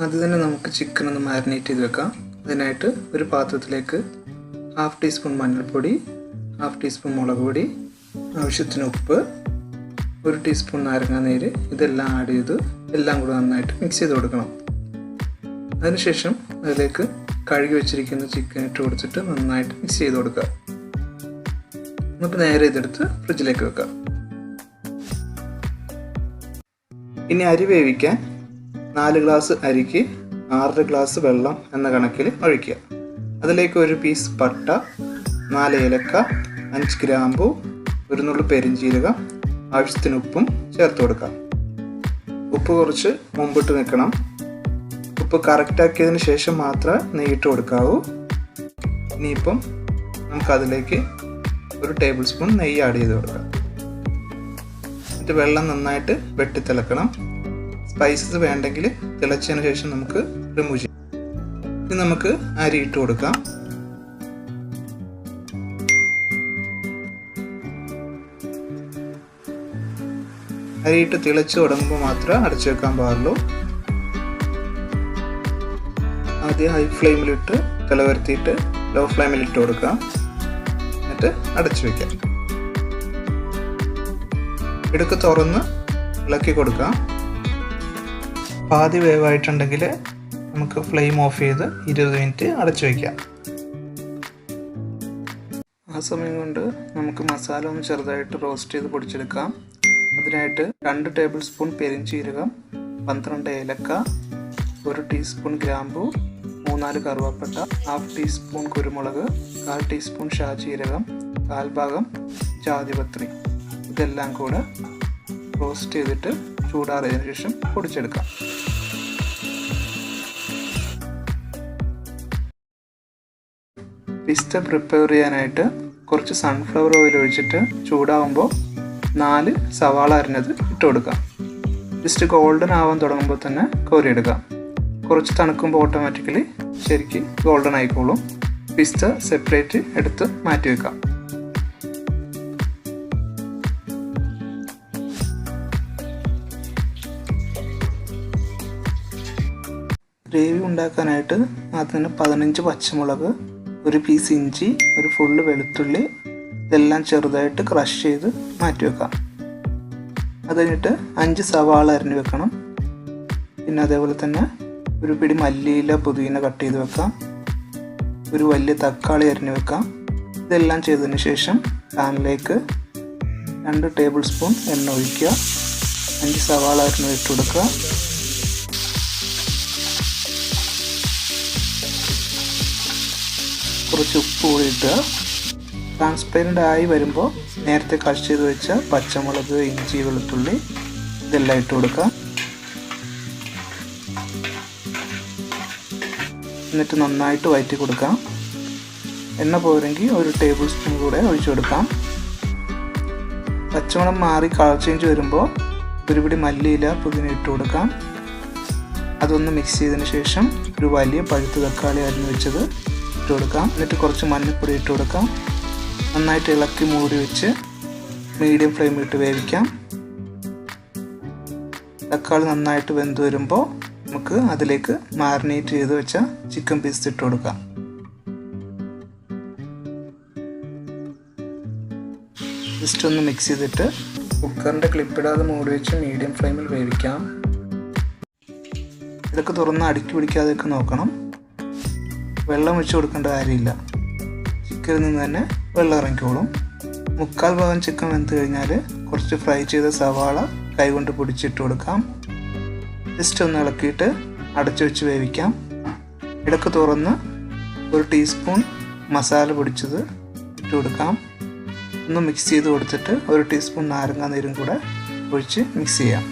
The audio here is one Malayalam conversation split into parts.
ആദ്യം തന്നെ നമുക്ക് ചിക്കൻ ഒന്ന് മാരിനേറ്റ് ചെയ്ത് വെക്കാം. അതിനായിട്ട് ഒരു പാത്രത്തിലേക്ക് 1/2 ടീസ്പൂൺ മഞ്ഞൾപ്പൊടി, 1/2 ടീസ്പൂൺ മുളക് പൊടി, ആവശ്യത്തിന് ഉപ്പ്, 1 ടീസ്പൂൺ നാരങ്ങാനീര് ഇതെല്ലാം ആഡ് ചെയ്ത് എല്ലാം കൂടെ നന്നായിട്ട് മിക്സ് ചെയ്ത് കൊടുക്കണം. അതിനുശേഷം അതിലേക്ക് കഴുകി വെച്ചിരിക്കുന്ന ചിക്കൻ ഇട്ട് കൊടുത്തിട്ട് നന്നായിട്ട് മിക്സ് ചെയ്ത് കൊടുക്കുക. എന്നിട്ട് നേരെ ഇതെടുത്ത് ഫ്രിഡ്ജിലേക്ക് വെക്കാം. ഇനി അരി വേവിക്കാൻ 4 ഗ്ലാസ് അരിക്ക് 6 ഗ്ലാസ് വെള്ളം എന്ന കണക്കിൽ ഒഴിക്കുക. അതിലേക്ക് 1 പീസ് പട്ട, 4 ഏലക്ക, 5 ഗ്രാമ്പു, 1 നുള്ളു പെരിഞ്ജീരകം, ആവശ്യത്തിന് ഉപ്പും ചേർത്ത് കൊടുക്കാം. ഉപ്പ് കുറച്ച് മുമ്പിട്ട് നിൽക്കണം. ഉപ്പ് കറക്റ്റാക്കിയതിന് ശേഷം മാത്രമേ നെയ്യിട്ട് കൊടുക്കാവൂ. ഇനിയിപ്പം നമുക്കതിലേക്ക് 1 ടേബിൾ സ്പൂൺ നെയ്യ് ആഡ് ചെയ്ത് കൊടുക്കാം. എന്നിട്ട് വെള്ളം നന്നായിട്ട് വെട്ടിത്തിളക്കണം. സ്പൈസസ് വേണ്ടെങ്കിൽ തിളച്ചതിന് ശേഷം നമുക്ക് റിമൂവ് ചെയ്യാം. ഇനി നമുക്ക് അരി ഇട്ട് കൊടുക്കാം. അരിയിട്ട് തിളച്ച് തുടങ്ങുമ്പോൾ മാത്രമേ അടച്ചു വെക്കാൻ പാടുള്ളൂ. ആദ്യം ഹൈ ഫ്ലെയിമിലിട്ട് തിളവരുത്തിയിട്ട് ലോ ഫ്ലെയിമിൽ ഇട്ട് കൊടുക്കാം. എന്നിട്ട് അടച്ചു വയ്ക്കാം. ഇടയ്ക്ക് തുറന്ന് ഇളക്കി കൊടുക്കാം. പാതി വേവായിട്ടുണ്ടെങ്കിൽ നമുക്ക് ഫ്ലെയിം ഓഫ് ചെയ്ത് 20 മിനിറ്റ് അടച്ചു വയ്ക്കാം. ആ സമയം കൊണ്ട് നമുക്ക് മസാല ഒന്ന് ചെറുതായിട്ട് റോസ്റ്റ് ചെയ്ത് പൊടിച്ചെടുക്കാം. അതിനായിട്ട് 2 ടേബിൾ സ്പൂൺ പെരിഞ്ജീരകം, 12 ഏലക്ക, 1 ടീസ്പൂൺ ഗ്രാമ്പു, 3-4 കറുവാപ്പട്ട, 1/2 ടീസ്പൂൺ കുരുമുളക്, 1/4 ടീസ്പൂൺ ഷാജീരകം, 1/4 ഭാഗം ജാതിപത്രി ഇതെല്ലാം കൂടെ റോസ്റ്റ് ചെയ്തിട്ട് ചൂടാറിയതിനു ശേഷം പൊടിച്ചെടുക്കാം. പിസ്ത പ്രിപ്പയർ ചെയ്യാനായിട്ട് കുറച്ച് സൺഫ്ലവർ ഓയിൽ ഒഴിച്ചിട്ട് ചൂടാവുമ്പോൾ 4 സവാള അരിഞ്ഞത് ഇട്ട് കൊടുക്കാം. ജസ്റ്റ് ഗോൾഡൻ ആവാൻ തുടങ്ങുമ്പോൾ തന്നെ കോരിയെടുക്കാം. കുറച്ച് തണുക്കുമ്പോൾ ഓട്ടോമാറ്റിക്കലി ശരിക്ക് ഗോൾഡൻ ആയിക്കോളും. പിസ്ത സെപ്പറേറ്റ് എടുത്ത് മാറ്റി വെക്കാം. ഗ്രേവി ഉണ്ടാക്കാനായിട്ട് ആദ്യം തന്നെ 15 പച്ചമുളക്, 1 പീസ് ഇഞ്ചി, 1 ഫുള്ള് വെളുത്തുള്ളി ഇതെല്ലാം ചെറുതായിട്ട് ക്രഷ് ചെയ്ത് മാറ്റി വെക്കാം. അത് കഴിഞ്ഞിട്ട് 5 സവാള അരിഞ്ഞ് വെക്കണം. പിന്നെ അതേപോലെ തന്നെ 1 പിടി മല്ലിയില, പുതിന കട്ട് ചെയ്ത് വെക്കാം. 1 വലിയ തക്കാളി അരിഞ്ഞ് വെക്കാം. ഇതെല്ലാം ചെയ്തതിന് ശേഷം പാനിലേക്ക് 2 ടേബിൾ സ്പൂൺ എണ്ണ ഒഴിക്കുക. 5 സവാള അരിഞ്ഞ് ഇട്ട് കൊടുക്കുക. കുറച്ച് ഉപ്പ് കൂടി ഇട്ട് ട്രാൻസ്പെറൻ്റ് ആയി വരുമ്പോൾ നേരത്തെ കട്ട് ചെയ്ത് വെച്ച പച്ചമുളക്, ഇഞ്ചി, വെളുത്തുള്ളി ഇതെല്ലാം ഇട്ട് കൊടുക്കുക. എന്നിട്ട് നന്നായിട്ട് വഴറ്റി കൊടുക്കാം. എണ്ണ പോരെങ്കിൽ 1 ടേബിൾ സ്പൂൺ കൂടെ ഒഴിച്ചു കൊടുക്കാം. പച്ചമണം മാറി കളർ ചേഞ്ച് വരുമ്പോൾ 1 പിടി മല്ലിയില, പുതിന ഇട്ട് കൊടുക്കാം. അതൊന്ന് മിക്സ് ചെയ്തതിന് ശേഷം 1 വലിയ പഴുത്ത തക്കാളി അരിഞ്ഞ് വെച്ചത് ഇട്ട് കൊടുക്കാം. എന്നിട്ട് കുറച്ച് മഞ്ഞൾപ്പൊടി ഇട്ട് കൊടുക്കാം. നന്നായിട്ട് ഇളക്കി മൂടി വെച്ച് മീഡിയം ഫ്ലെയിമിലിട്ട് വേവിക്കാം. തക്കാളി നന്നായിട്ട് വെന്ത് വരുമ്പോൾ നമുക്ക് അതിലേക്ക് മാരിനേറ്റ് ചെയ്ത് വെച്ച ചിക്കൻ പീസ് ഇട്ട് കൊടുക്കാം. ജസ്റ്റ് ഒന്ന് മിക്സ് ചെയ്തിട്ട് കുക്കറിൻ്റെ ക്ലിപ്പിടാതെ മൂടി വെച്ച് മീഡിയം ഫ്ലെയിമിൽ വേവിക്കാം. ഇതൊക്കെ തുറന്ന് അടുക്കി പിടിക്കാതെയൊക്കെ നോക്കണം. വെള്ളം ഒഴിച്ച് കൊടുക്കേണ്ട കാര്യമില്ല. ചിക്കനിൽ നിന്ന് തന്നെ വെള്ളം ഇറങ്ങിക്കോളും. 1/4 ഭാഗം ചിക്കൻ വെന്ത് കഴിഞ്ഞാൽ കുറച്ച് ഫ്രൈ ചെയ്ത സവാള കൈകൊണ്ട് പൊടിച്ചിട്ട് കൊടുക്കാം. ജസ്റ്റ് ഒന്ന് ഇളക്കിയിട്ട് അടച്ചു വെച്ച് വേവിക്കാം. ഇടയ്ക്ക് തുറന്ന് 1 ടീസ്പൂൺ മസാല പൊടിച്ചത് ഇട്ട് കൊടുക്കാം. ഒന്ന് മിക്സ് ചെയ്ത് കൊടുത്തിട്ട് 1 ടീസ്പൂൺ നാരങ്ങാനീരും കൂടെ ഒഴിച്ച് മിക്സ് ചെയ്യാം.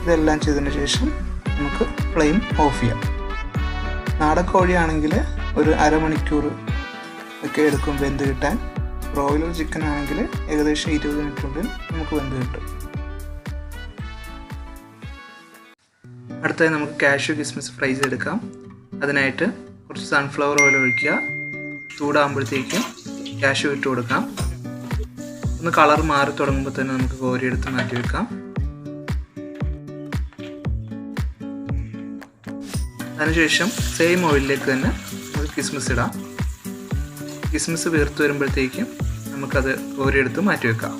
ഇതെല്ലാം ചെയ്തതിന് ശേഷം നമുക്ക് ഫ്ലെയിം ഓഫ് ചെയ്യാം. നാടൻ കോഴിയാണെങ്കിൽ ഒരു അരമണിക്കൂർ ഒക്കെ എടുക്കും വെന്ത് കിട്ടാൻ. ബ്രോയിലർ ചിക്കൻ ആണെങ്കിൽ ഏകദേശം 20 മിനിറ്റിനുള്ളിൽ നമുക്ക് വെന്ത് കിട്ടും. അടുത്തായി നമുക്ക് കാഷ്യൂ കിസ്മിസ് ഫ്രൈ ചെയ്തെടുക്കാം. അതിനായിട്ട് കുറച്ച് സൺഫ്ലവർ ഓയിൽ ഒഴിക്കുക. ചൂടാകുമ്പോഴത്തേക്കും കാഷ്യൂ ഇട്ട് കൊടുക്കാം. ഒന്ന് കളർ മാറി തുടങ്ങുമ്പോൾ തന്നെ നമുക്ക് കോരിയെടുത്ത് മാറ്റി വെക്കാം. അതിനുശേഷം സെയിം ഓയിലിലേക്ക് തന്നെ നമുക്ക് കിസ്മിസ് ഇടാം. കിസ്മിസ് വീർത്ത് വരുമ്പോഴത്തേക്കും നമുക്കത് കോരിയെടുത്ത് മാറ്റി വെക്കാം.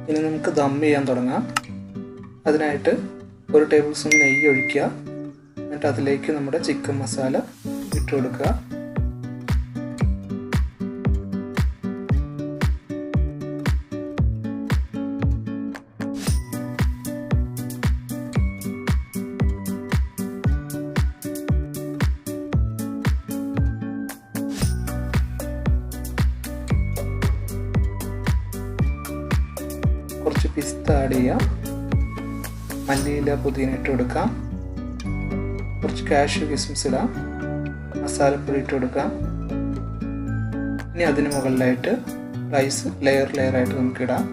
ഇനി നമുക്ക് ദം ചെയ്യാൻ തുടങ്ങാം. അതിനായിട്ട് 1 ടേബിൾ സ്പൂൺ നെയ്യ് ഒഴിക്കുക. എന്നിട്ട് അതിലേക്ക് നമ്മുടെ ചിക്കൻ മസാല ഇട്ട് കൊടുക്കുക. കുറച്ച് പിസ്ത ആഡ് ചെയ്യാം. മല്ലിയില പുതിന ഇട്ട് കൊടുക്കാം. കുറച്ച് കാഷ്യൂ കിസ്മിസ് ഇടാം. മസാലപ്പൊടി ഇട്ട് കൊടുക്കാം. ഇനി അതിന് മുകളിലായിട്ട് റൈസ് ലെയറായിട്ട് നമുക്ക് ഇടാം.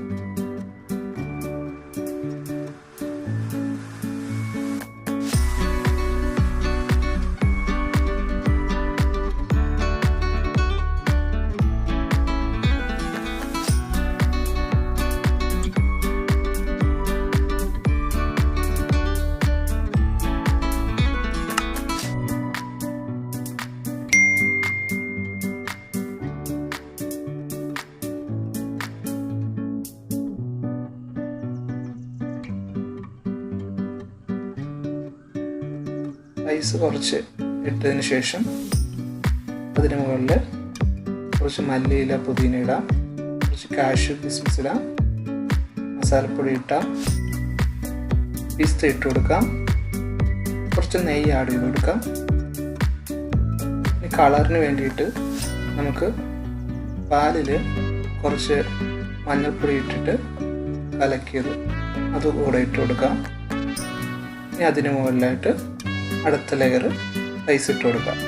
റൈസ് കുറച്ച് ഇട്ടതിന് ശേഷം അതിന് മുകളിൽ കുറച്ച് മല്ലിയില പുതിന ഇടാം. കുറച്ച് കാഷ്യൂ കിസ്മിസ് ഇടാം. മസാലപ്പൊടി ഇട്ടാം. പിസ്ത ഇട്ട് കൊടുക്കാം. കുറച്ച് നെയ്യ് ആഡ് ചെയ്ത് കൊടുക്കാം. ഇനി കളറിന് വേണ്ടിയിട്ട് നമുക്ക് പാലിൽ കുറച്ച് മഞ്ഞൾപ്പൊടി ഇട്ടിട്ട് കലക്കിയത് അതുകൂടെ ഇട്ട് കൊടുക്കാം. ഇനി അതിന് മുകളിലായിട്ട് അടുത്ത ലെയർ റൈസ് ഇട്ട് കൊടുക്കാം.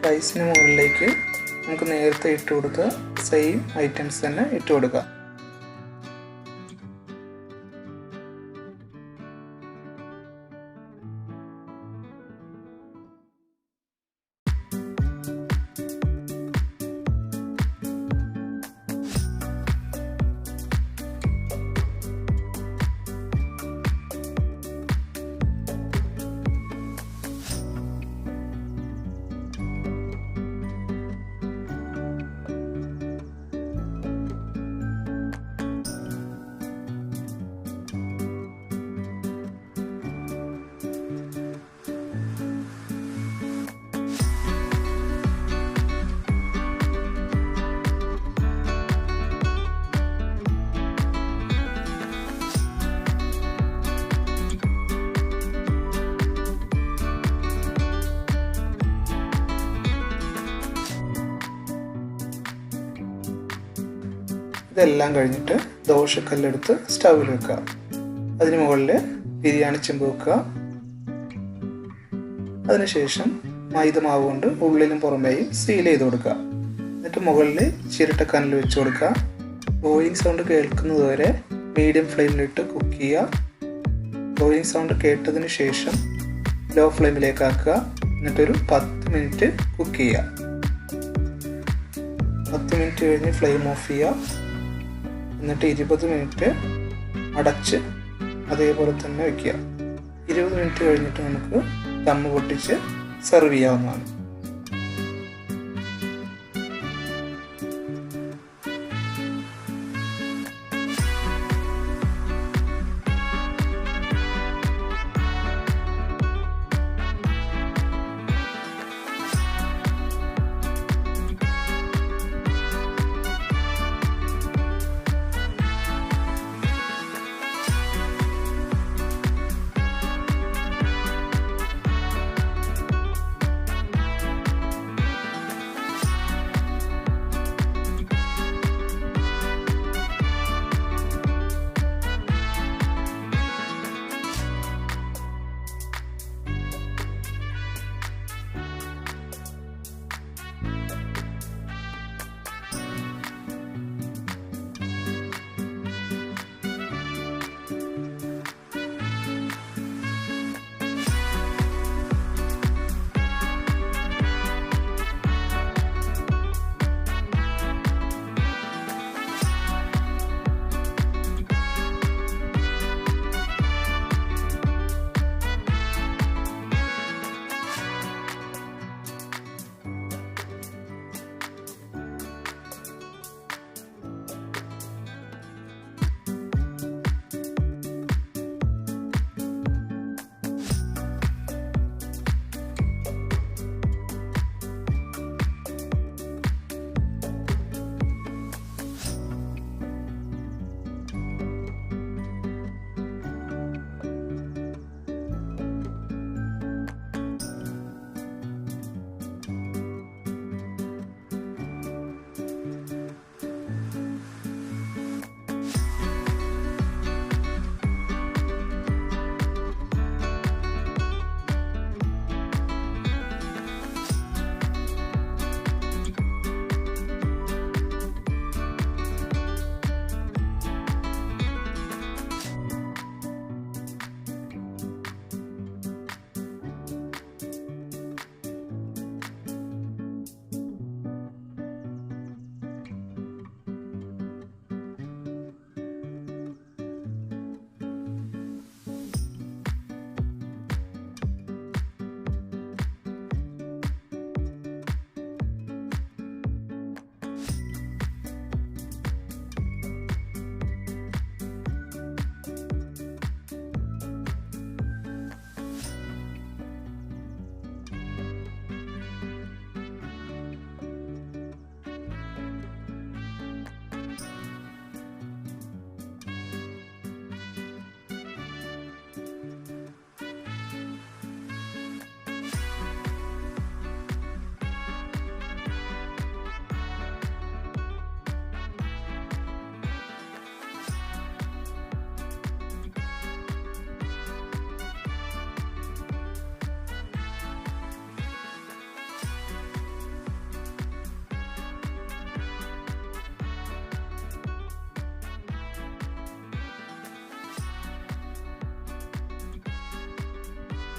റൈസിന് മുകളിലേക്ക് നമുക്ക് നേരത്തെ ഇട്ട് കൊടുത്ത സെയിം ഐറ്റംസ് തന്നെ ഇട്ട് കൊടുക്കാം. ഇതെല്ലാം കഴിഞ്ഞിട്ട് ദോശക്കല്ലെടുത്ത് സ്റ്റൗവിൽ വെക്കുക. അതിന് മുകളിൽ ബിരിയാണി ചെമ്പ് വെക്കുക. അതിനുശേഷം മൈദമാവ് കൊണ്ട് ഉള്ളിലും പുറമേയും സീൽ ചെയ്ത് കൊടുക്കുക. എന്നിട്ട് മുകളിൽ ചിരട്ടക്കനൽ വെച്ച് കൊടുക്കുക. ബോയിലിംഗ് സൗണ്ട് കേൾക്കുന്നതുവരെ മീഡിയം ഫ്ലെയിമിലിട്ട് കുക്ക് ചെയ്യുക. ബോയിലിംഗ് സൗണ്ട് കേട്ടതിന് ശേഷം ലോ ഫ്ലെയിമിലേക്ക് ആക്കുക. എന്നിട്ടൊരു 10 മിനിറ്റ് കുക്ക് ചെയ്യുക. 10 മിനിറ്റ് കഴിഞ്ഞ് ഫ്ലെയിം ഓഫ് ചെയ്യുക. എന്നിട്ട് 20 മിനിറ്റ് അടച്ച് അതേപോലെ തന്നെ വയ്ക്കുക. 20 മിനിറ്റ് കഴിഞ്ഞിട്ട് നമുക്ക് ദം പൊട്ടിച്ച് സെർവ് ചെയ്യാവുന്നതാണ്.